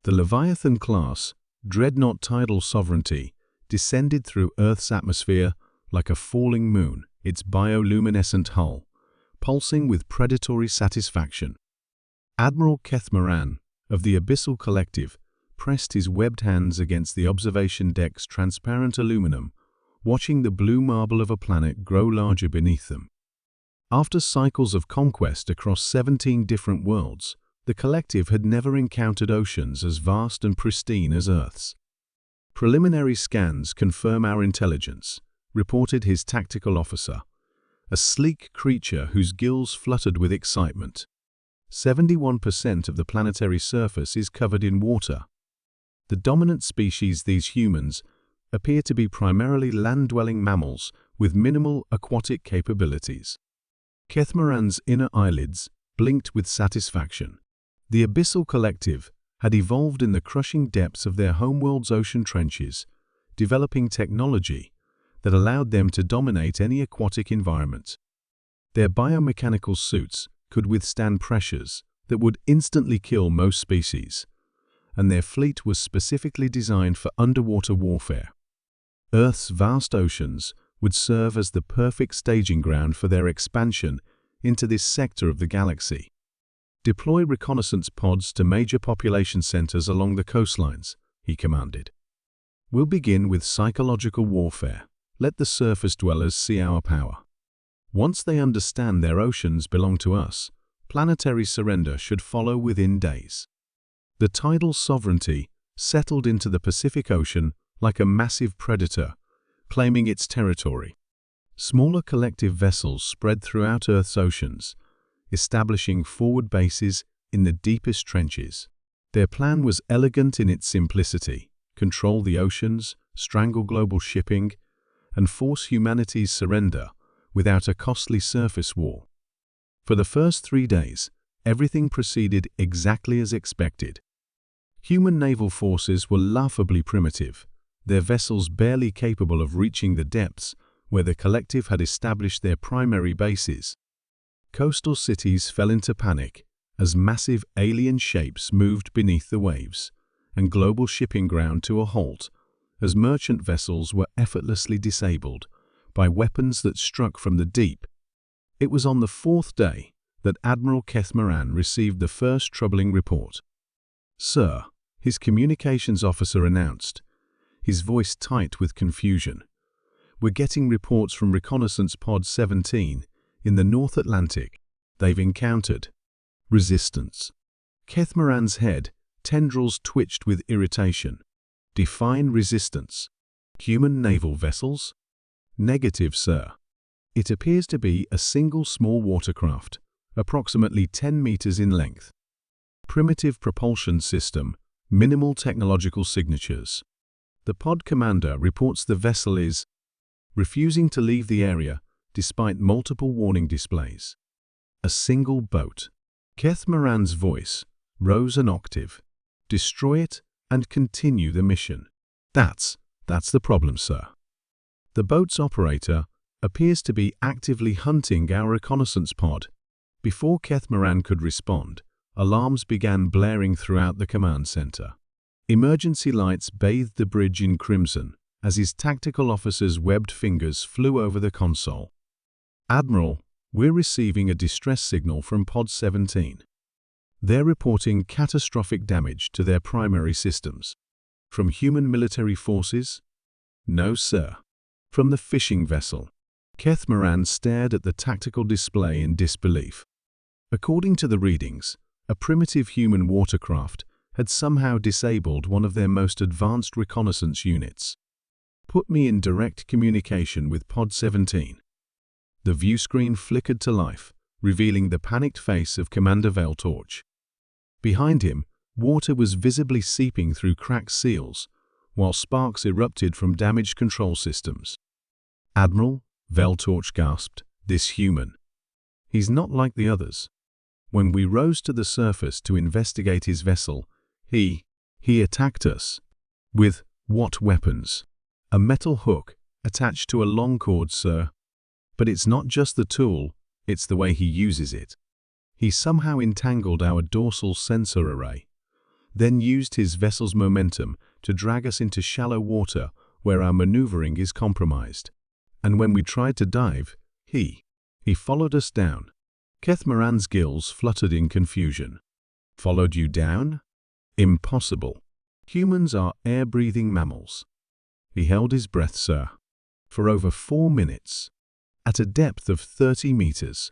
The Leviathan-class, dreadnought tidal sovereignty, descended through Earth's atmosphere like a falling moon, its bioluminescent hull pulsing with predatory satisfaction. Admiral Kethmaran, of the Abyssal Collective, pressed his webbed hands against the observation deck's transparent aluminum, watching the blue marble of a planet grow larger beneath them. After cycles of conquest across 17 different worlds, the Collective had never encountered oceans as vast and pristine as Earth's. "Preliminary scans confirm our intelligence," reported his tactical officer, a sleek creature whose gills fluttered with excitement. 71% of the planetary surface is covered in water. The dominant species, these humans, appear to be primarily land-dwelling mammals with minimal aquatic capabilities. Kethmaran's inner eyelids blinked with satisfaction. The Abyssal Collective had evolved in the crushing depths of their homeworld's ocean trenches, developing technology that allowed them to dominate any aquatic environment. Their biomechanical suits could withstand pressures that would instantly kill most species, and their fleet was specifically designed for underwater warfare. Earth's vast oceans would serve as the perfect staging ground for their expansion into this sector of the galaxy. "Deploy reconnaissance pods to major population centers along the coastlines," he commanded. "We'll begin with psychological warfare. Let the surface dwellers see our power. Once they understand their oceans belong to us, planetary surrender should follow within days." The tidal sovereignty settled into the Pacific Ocean like a massive predator, claiming its territory. Smaller collective vessels spread throughout Earth's oceans, establishing forward bases in the deepest trenches. Their plan was elegant in its simplicity: control the oceans, strangle global shipping, and force humanity's surrender without a costly surface war. For the first 3 days, everything proceeded exactly as expected. Human naval forces were laughably primitive, their vessels barely capable of reaching the depths where the Collective had established their primary bases. Coastal cities fell into panic as massive alien shapes moved beneath the waves, and global shipping ground to a halt as merchant vessels were effortlessly disabled by weapons that struck from the deep. It was on the 4th day that Admiral Kethmaran received the first troubling report. "Sir," his communications officer announced, his voice tight with confusion, "we're getting reports from Reconnaissance Pod 17 in the North Atlantic. They've encountered resistance." Kethmaran's head tendrils twitched with irritation. "Define resistance. Human naval vessels?" "Negative, sir. It appears to be a single small watercraft, approximately 10 meters in length. Primitive propulsion system, minimal technological signatures. The pod commander reports the vessel is refusing to leave the area despite multiple warning displays." A single boat. Kethmaran's voice rose an octave. "Destroy it and continue the mission." That's the problem, sir. The boat's operator appears to be actively hunting our reconnaissance pod." Before Kethmaran could respond, alarms began blaring throughout the command center. Emergency lights bathed the bridge in crimson as his tactical officer's webbed fingers flew over the console. "Admiral, we're receiving a distress signal from Pod 17. They're reporting catastrophic damage to their primary systems." "From human military forces?" "No, sir. From the fishing vessel." Kethmaran stared at the tactical display in disbelief. According to the readings, a primitive human watercraft had somehow disabled one of their most advanced reconnaissance units. "Put me in direct communication with Pod 17. The viewscreen flickered to life, revealing the panicked face of Commander Veltorch. Behind him, water was visibly seeping through cracked seals, while sparks erupted from damaged control systems. "Admiral," Veltorch gasped, "this human. He's not like the others. When we rose to the surface to investigate his vessel, he attacked us." "With what weapons?" "A metal hook attached to a long cord, sir. But it's not just the tool, it's the way he uses it. He somehow entangled our dorsal sensor array. then used his vessel's momentum to drag us into shallow water where our maneuvering is compromised. And when we tried to dive, he followed us down. Kethmaran's gills fluttered in confusion. Followed you down? Impossible. Humans are air-breathing mammals. He held his breath, sir, for over 4 minutes, at a depth of 30 meters,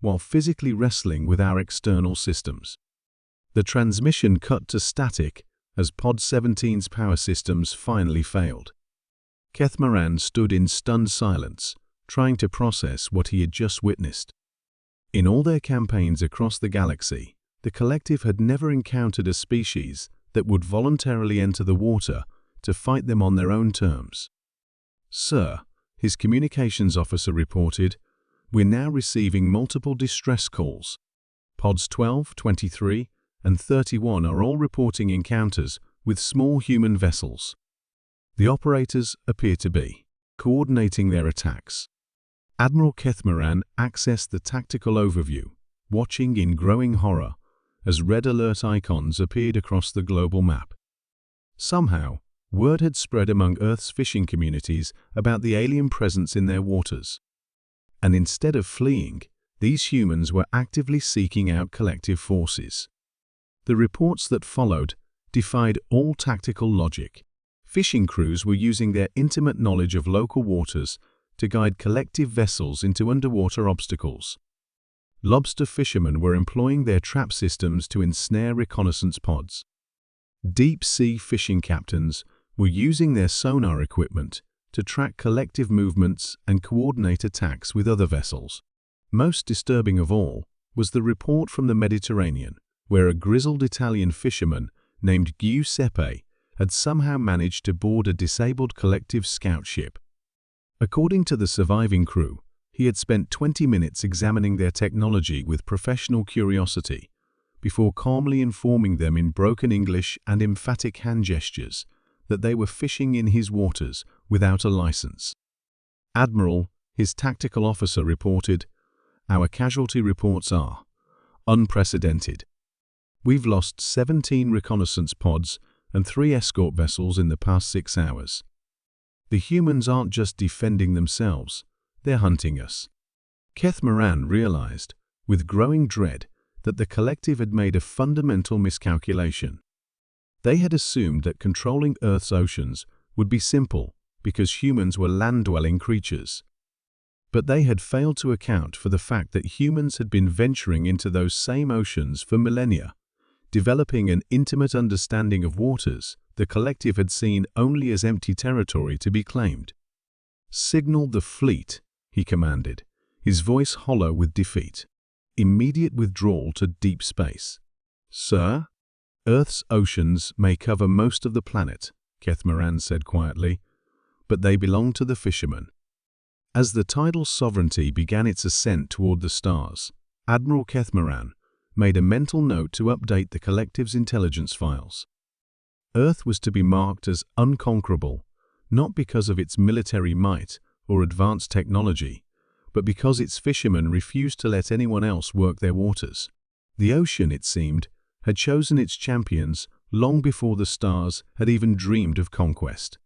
while physically wrestling with our external systems. The transmission cut to static as Pod 17's power systems finally failed. Kethmaran stood in stunned silence, trying to process what he had just witnessed. In all their campaigns across the galaxy, the collective had never encountered a species that would voluntarily enter the water to fight them on their own terms. Sir, his communications officer reported, we're now receiving multiple distress calls. Pods 12, 23, and 31 are all reporting encounters with small human vessels. The operators appear to be coordinating their attacks. Admiral Kethmaran accessed the tactical overview, watching in growing horror as red alert icons appeared across the global map. Somehow, word had spread among Earth's fishing communities about the alien presence in their waters. And instead of fleeing, these humans were actively seeking out collective forces. The reports that followed defied all tactical logic. Fishing crews were using their intimate knowledge of local waters to guide collective vessels into underwater obstacles. Lobster fishermen were employing their trap systems to ensnare reconnaissance pods. Deep-sea fishing captains were using their sonar equipment to track collective movements and coordinate attacks with other vessels. Most disturbing of all was the report from the Mediterranean, where a grizzled Italian fisherman named Giuseppe had somehow managed to board a disabled collective scout ship. According to the surviving crew, he had spent 20 minutes examining their technology with professional curiosity, before calmly informing them in broken English and emphatic hand gestures that they were fishing in his waters without a license. Admiral, his tactical officer, reported, "Our casualty reports are unprecedented. We've lost 17 reconnaissance pods and 3 escort vessels in the past 6 hours. The humans aren't just defending themselves, they're hunting us." Kethmaran realized, with growing dread, that the collective had made a fundamental miscalculation. They had assumed that controlling Earth's oceans would be simple because humans were land-dwelling creatures. But they had failed to account for the fact that humans had been venturing into those same oceans for millennia, developing an intimate understanding of waters the collective had seen only as empty territory to be claimed. "Signal the fleet," he commanded, his voice hollow with defeat. "Immediate withdrawal to deep space." "Sir?" "Earth's oceans may cover most of the planet," Kethmaran said quietly, "but they belong to the fishermen." As the tidal sovereignty began its ascent toward the stars, Admiral Kethmaran made a mental note to update the collective's intelligence files. Earth was to be marked as unconquerable, not because of its military might or advanced technology, but because its fishermen refused to let anyone else work their waters. The ocean, it seemed, had chosen its champions long before the stars had even dreamed of conquest.